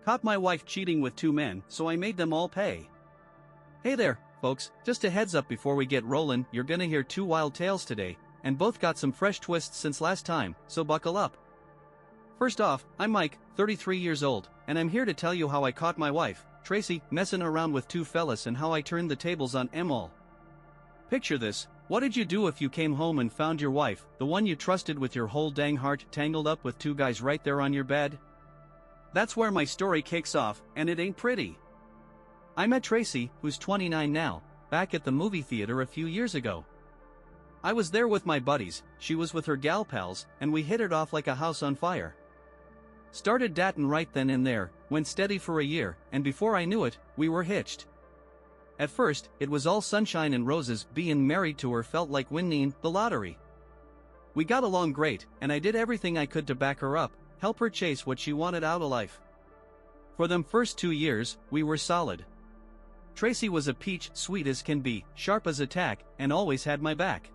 Caught my wife cheating with 2 men, so I made them all pay. Hey there, folks, just a heads up before we get rolling, you're gonna hear 2 wild tales today, and both got some fresh twists since last time, so buckle up. First off, I'm Mike, 33 years old, and I'm here to tell you how I caught my wife, Tracy, messing around with 2 fellas and how I turned the tables on 'em all. Picture this: what did you do if you came home and found your wife, the one you trusted with your whole dang heart, tangled up with 2 guys right there on your bed? That's where my story kicks off, and it ain't pretty. I met Tracy, who's 29 now, back at the movie theater a few years ago. I was there with my buddies, she was with her gal pals, and we hit it off like a house on fire. Started datin' right then and there, went steady for a year, and before I knew it, we were hitched. At first, it was all sunshine and roses, being married to her felt like winning the lottery. We got along great, and I did everything I could to back her up, help her chase what she wanted out of life. For them first 2 years, we were solid. Tracy was a peach, sweet as can be, sharp as a tack, and always had my back.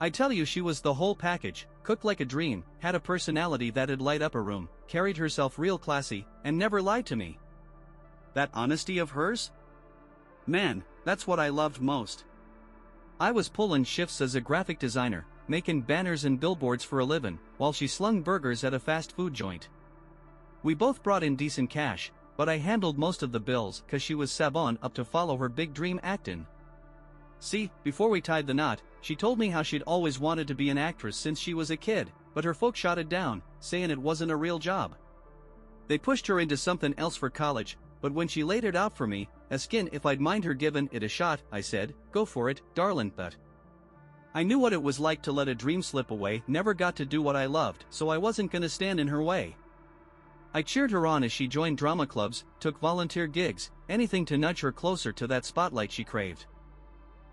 I tell you, she was the whole package, cooked like a dream, had a personality that'd light up a room, carried herself real classy, and never lied to me. That honesty of hers? Man, that's what I loved most. I was pulling shifts as a graphic designer, making banners and billboards for a living, while she slung burgers at a fast food joint. We both brought in decent cash, but I handled most of the bills cause she was savon up to follow her big dream actin'. See, before we tied the knot, she told me how she'd always wanted to be an actress since she was a kid, but her folks shot it down, saying it wasn't a real job. They pushed her into something else for college, but when she laid it out for me, askin' if I'd mind her givin' it a shot, I said, "Go for it, darlin'," but I knew what it was like to let a dream slip away, never got to do what I loved, so I wasn't gonna stand in her way. I cheered her on as she joined drama clubs, took volunteer gigs, anything to nudge her closer to that spotlight she craved.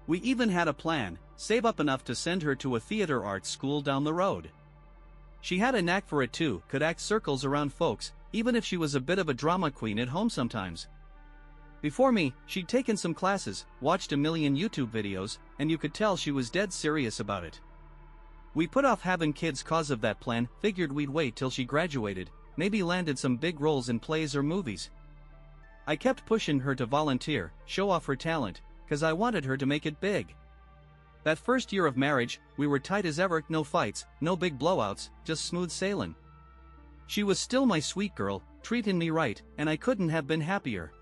We even had a plan: save up enough to send her to a theater arts school down the road. She had a knack for it too, could act circles around folks, even if she was a bit of a drama queen at home sometimes. Before me, she'd taken some classes, watched a million YouTube videos, and you could tell she was dead serious about it. We put off having kids cause of that plan, figured we'd wait till she graduated, maybe landed some big roles in plays or movies. I kept pushing her to volunteer, show off her talent, cause I wanted her to make it big. That first year of marriage, we were tight as ever, no fights, no big blowouts, just smooth sailing. She was still my sweet girl, treating me right, and I couldn't have been happier.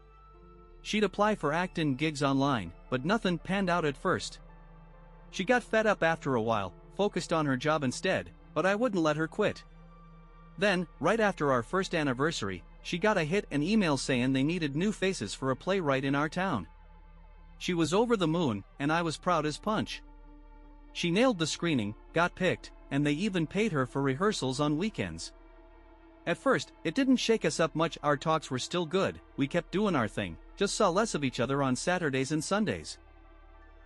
She'd apply for actin' gigs online, but nothing panned out at first. She got fed up after a while, focused on her job instead, but I wouldn't let her quit. Then, right after our first anniversary, she got a hit and email saying they needed new faces for a playwright in our town. She was over the moon, and I was proud as punch. She nailed the screening, got picked, and they even paid her for rehearsals on weekends. At first, it didn't shake us up much, our talks were still good, we kept doing our thing, just saw less of each other on Saturdays and Sundays.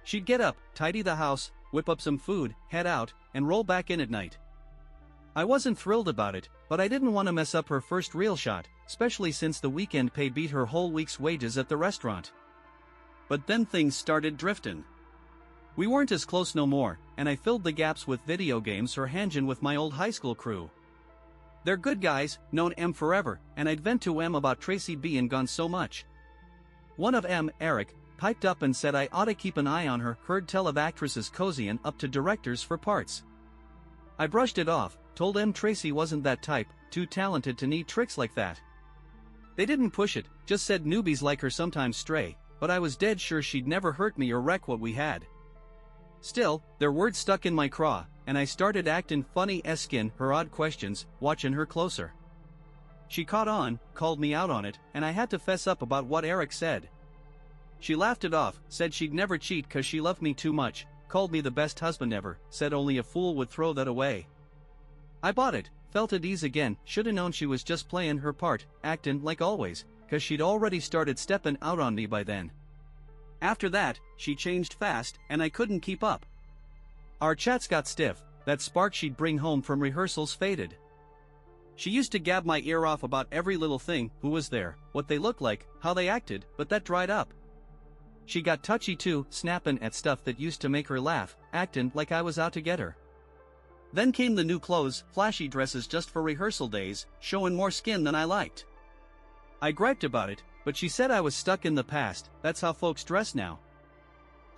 She'd get up, tidy the house, whip up some food, head out, and roll back in at night. I wasn't thrilled about it, but I didn't want to mess up her first real shot, especially since the weekend pay beat her whole week's wages at the restaurant. But then things started drifting. We weren't as close no more, and I filled the gaps with video games or hangin' with my old high school crew. They're good guys, known 'em forever, and I'd vent to 'em about Tracy being gone so much. One of 'em, Eric, piped up and said I ought to keep an eye on her, heard tell of actresses cozying up to directors for parts. I brushed it off, told 'em Tracy wasn't that type, too talented to need tricks like that. They didn't push it, just said newbies like her sometimes stray, but I was dead sure she'd never hurt me or wreck what we had. Still, their words stuck in my craw, and I started acting funny, askin' her odd questions, watching her closer. She caught on, called me out on it, and I had to fess up about what Eric said. She laughed it off, said she'd never cheat cause she loved me too much, called me the best husband ever, said only a fool would throw that away. I bought it, felt at ease again, shoulda known she was just playing her part, actin' like always, cause she'd already started steppin' out on me by then. After that, she changed fast, and I couldn't keep up. Our chats got stiff, that spark she'd bring home from rehearsals faded. She used to gab my ear off about every little thing, who was there, what they looked like, how they acted, but that dried up. She got touchy too, snappin' at stuff that used to make her laugh, actin' like I was out to get her. Then came the new clothes, flashy dresses just for rehearsal days, showing more skin than I liked. I griped about it, but she said I was stuck in the past, that's how folks dress now.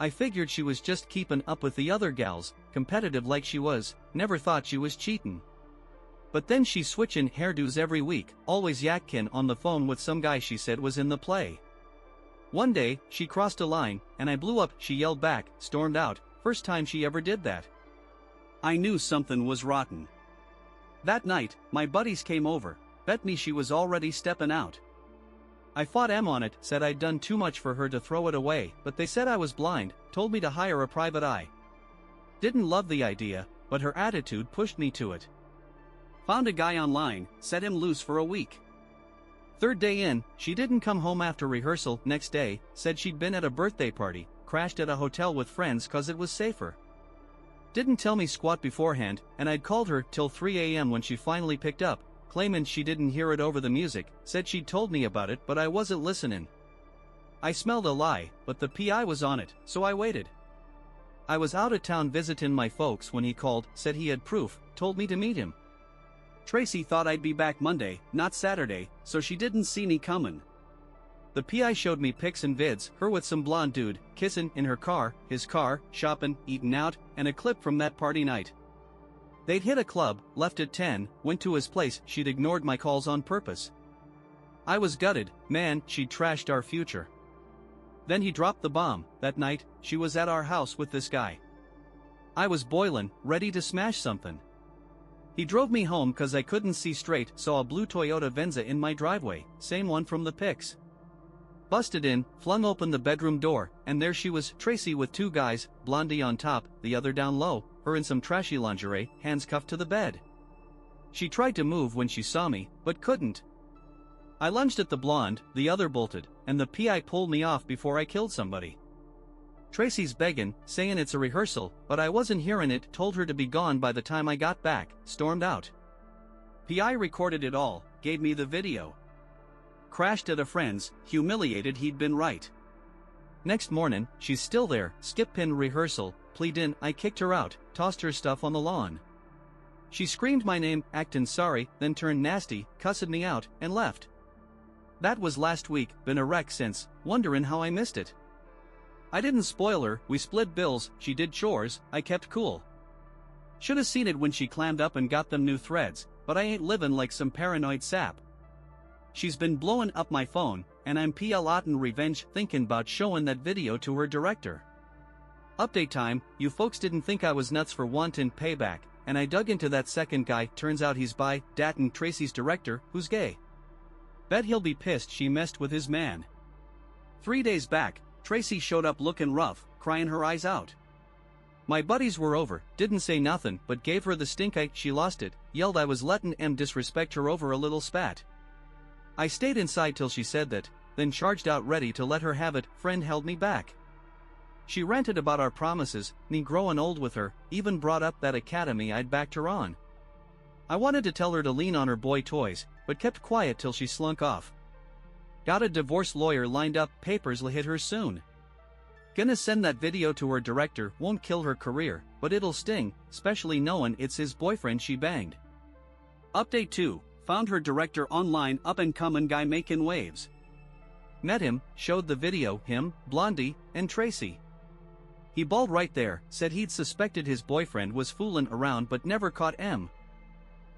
I figured she was just keeping up with the other gals, competitive like she was, never thought she was cheatin'. But then she switchin' hairdos every week, always yakkin' on the phone with some guy she said was in the play. One day, she crossed a line, and I blew up, she yelled back, stormed out, first time she ever did that. I knew something was rotten. That night, my buddies came over, bet me she was already steppin' out. I fought em on it, said I'd done too much for her to throw it away, but they said I was blind, told me to hire a private eye. Didn't love the idea, but her attitude pushed me to it. Found a guy online, set him loose for a week. Third day in, she didn't come home after rehearsal. Next day, said she'd been at a birthday party, crashed at a hotel with friends cause it was safer. Didn't tell me squat beforehand, and I'd called her till 3 a.m. when she finally picked up, claiming she didn't hear it over the music, said she'd told me about it but I wasn't listening. I smelled a lie, but the PI was on it, so I waited. I was out of town visiting my folks when he called, said he had proof, told me to meet him. Tracy thought I'd be back Monday, not Saturday, so she didn't see me coming. The PI showed me pics and vids, her with some blonde dude, kissing in her car, his car, shopping, eating out, and a clip from that party night. They'd hit a club, left at 10, went to his place, she'd ignored my calls on purpose. I was gutted, man, she'd trashed our future. Then he dropped the bomb. That night, she was at our house with this guy. I was boiling, ready to smash something. He drove me home cause I couldn't see straight, saw a blue Toyota Venza in my driveway, same one from the pics. Busted in, flung open the bedroom door, and there she was, Tracy with two guys, Blondie on top, the other down low, her in some trashy lingerie, hands cuffed to the bed. She tried to move when she saw me, but couldn't. I lunged at the blonde, the other bolted, and the PI pulled me off before I killed somebody. Tracy's begging, saying it's a rehearsal, but I wasn't hearing it, told her to be gone by the time I got back, stormed out. PI recorded it all, gave me the video. Crashed at a friend's, humiliated he'd been right. Next morning, she's still there, skip pin rehearsal, plead in, I kicked her out, tossed her stuff on the lawn. She screamed my name, actin' sorry, then turned nasty, cussed me out, and left. That was last week, been a wreck since, wonderin' how I missed it. I didn't spoil her, we split bills, she did chores, I kept cool. Shoulda seen it when she clammed up and got them new threads, but I ain't livin' like some paranoid sap. She's been blowing up my phone, and I'm plotting revenge, thinking about showing that video to her director. Update time, you folks didn't think I was nuts for wantin' payback, and I dug into that second guy, turns out he's bi, datin' Tracy's director, who's gay. Bet he'll be pissed she messed with his man. 3 days back, Tracy showed up looking rough, crying her eyes out. My buddies were over, didn't say nothing, but gave her the stink eye, she lost it, yelled I was letting em disrespect her over a little spat. I stayed inside till she said that, then charged out ready to let her have it, friend held me back. She ranted about our promises, me growing old with her, even brought up that academy I'd backed her on. I wanted to tell her to lean on her boy toys, but kept quiet till she slunk off. Got a divorce lawyer lined up, papers'll hit her soon. Gonna send that video to her director, won't kill her career, but it'll sting, especially knowing it's his boyfriend she banged. Update 2, found her director online, up and comin' guy making waves. Met him, showed the video, him, Blondie, and Tracy. He bawled right there, said he'd suspected his boyfriend was foolin' around but never caught em.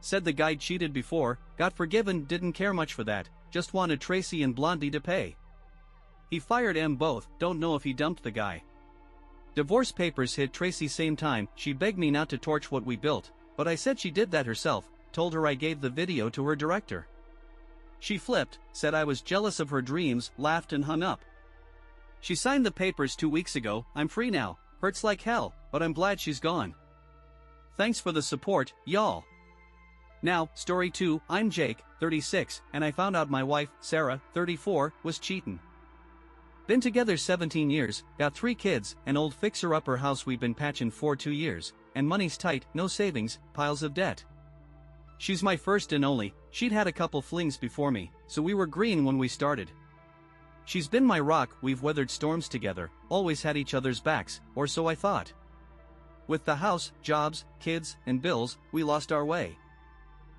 Said the guy cheated before, got forgiven, didn't care much for that, just wanted Tracy and Blondie to pay. He fired em both, don't know if he dumped the guy. Divorce papers hit Tracy same time, she begged me not to torch what we built, but I said she did that herself, told her I gave the video to her director. She flipped, said I was jealous of her dreams, laughed and hung up. She signed the papers 2 weeks ago, I'm free now, hurts like hell, but I'm glad she's gone. Thanks for the support, y'all. Now, story 2, I'm Jake, 36, and I found out my wife, Sarah, 34, was cheatin'. Been together 17 years, got 3 kids, an old fixer-upper house we've been patchin' for 2 years, and money's tight, no savings, piles of debt. She's my first and only, she'd had a couple flings before me, so we were green when we started. She's been my rock, we've weathered storms together, always had each other's backs, or so I thought. With the house, jobs, kids, and bills, we lost our way.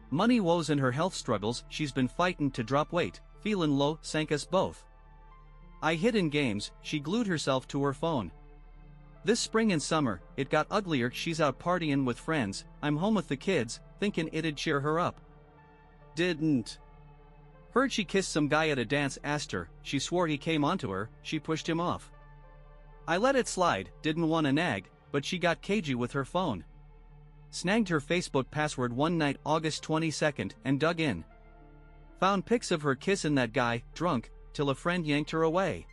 Money woes and her health struggles, she's been fightin' to drop weight, feelin' low, sank us both. I hid in games, she glued herself to her phone. This spring and summer, it got uglier, she's out partying with friends, I'm home with the kids, thinking it'd cheer her up. Didn't. Heard she kissed some guy at a dance, asked her, she swore he came onto her, she pushed him off. I let it slide, didn't wanna nag, but she got cagey with her phone. Snagged her Facebook password one night, August 22nd, and dug in. Found pics of her kissing that guy, drunk, till a friend yanked her away.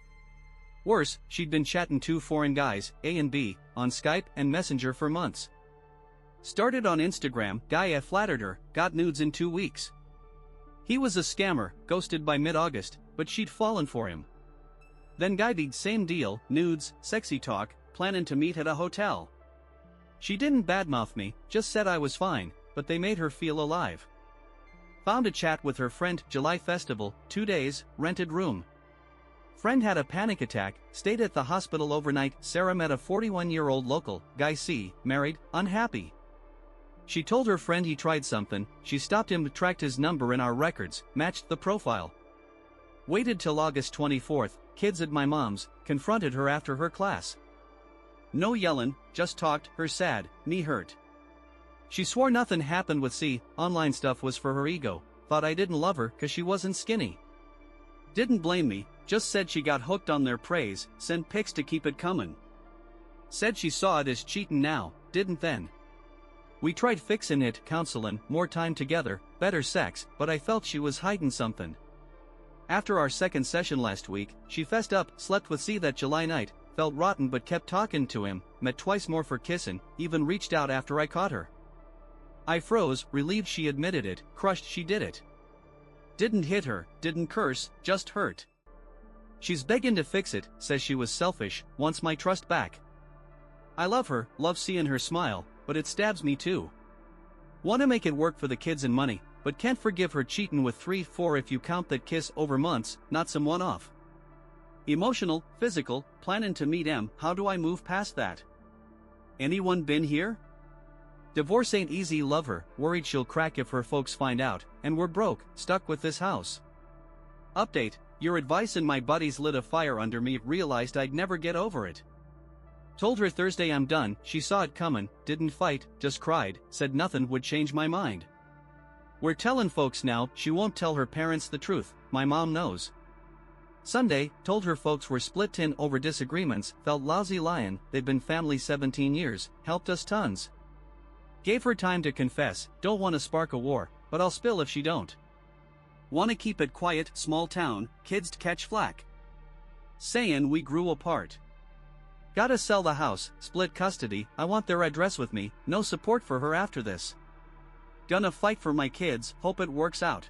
Worse, she'd been chatting 2 foreign guys, A and B, on Skype and Messenger for months. Started on Instagram, guy flattered her, got nudes in 2 weeks. He was a scammer, ghosted by mid-August, but she'd fallen for him. Then guy did same deal, nudes, sexy talk, planning to meet at a hotel. She didn't badmouth me, just said I was fine, but they made her feel alive. Found a chat with her friend, July festival, 2 days, rented room. Friend had a panic attack, stayed at the hospital overnight. Sarah met a 41-year-old local, guy C, married, unhappy. She told her friend he tried something, she stopped him, tracked his number in our records, matched the profile. Waited till August 24th, kids at my mom's, confronted her after her class. No yellin', just talked, her sad, knee hurt. She swore nothing happened with C, online stuff was for her ego, thought I didn't love her cause she wasn't skinny. Didn't blame me, just said she got hooked on their praise, sent pics to keep it comin'. Said she saw it as cheatin' now, didn't then. We tried fixin' it, counselin', more time together, better sex, but I felt she was hidin' something. After our second session last week, she fessed up, slept with C that July night, felt rotten but kept talking to him, met twice more for kissin', even reached out after I caught her. I froze, relieved she admitted it, crushed she did it. Didn't hit her, didn't curse, just hurt. She's begging to fix it, says she was selfish, wants my trust back. I love her, love seeing her smile, but it stabs me too. Wanna make it work for the kids and money, but can't forgive her cheatin' with 3-4 if you count that kiss over months, not some one-off. Emotional, physical, planning to meet M, how do I move past that? Anyone been here? Divorce ain't easy, love her, worried she'll crack if her folks find out, and we're broke, stuck with this house. Update, your advice and my buddies lit a fire under me, realized I'd never get over it. Told her Thursday I'm done, she saw it comin', didn't fight, just cried, said nothing would change my mind. We're tellin' folks now, she won't tell her parents the truth, my mom knows. Sunday, told her folks were split tin over disagreements, felt lousy lyin', they've been family 17 years, helped us tons. Gave her time to confess, don't wanna spark a war, but I'll spill if she don't. Wanna keep it quiet, small town, kids catch flack. Sayin' we grew apart. Gotta sell the house, split custody, I want their address with me, no support for her after this. Gonna fight for my kids, hope it works out.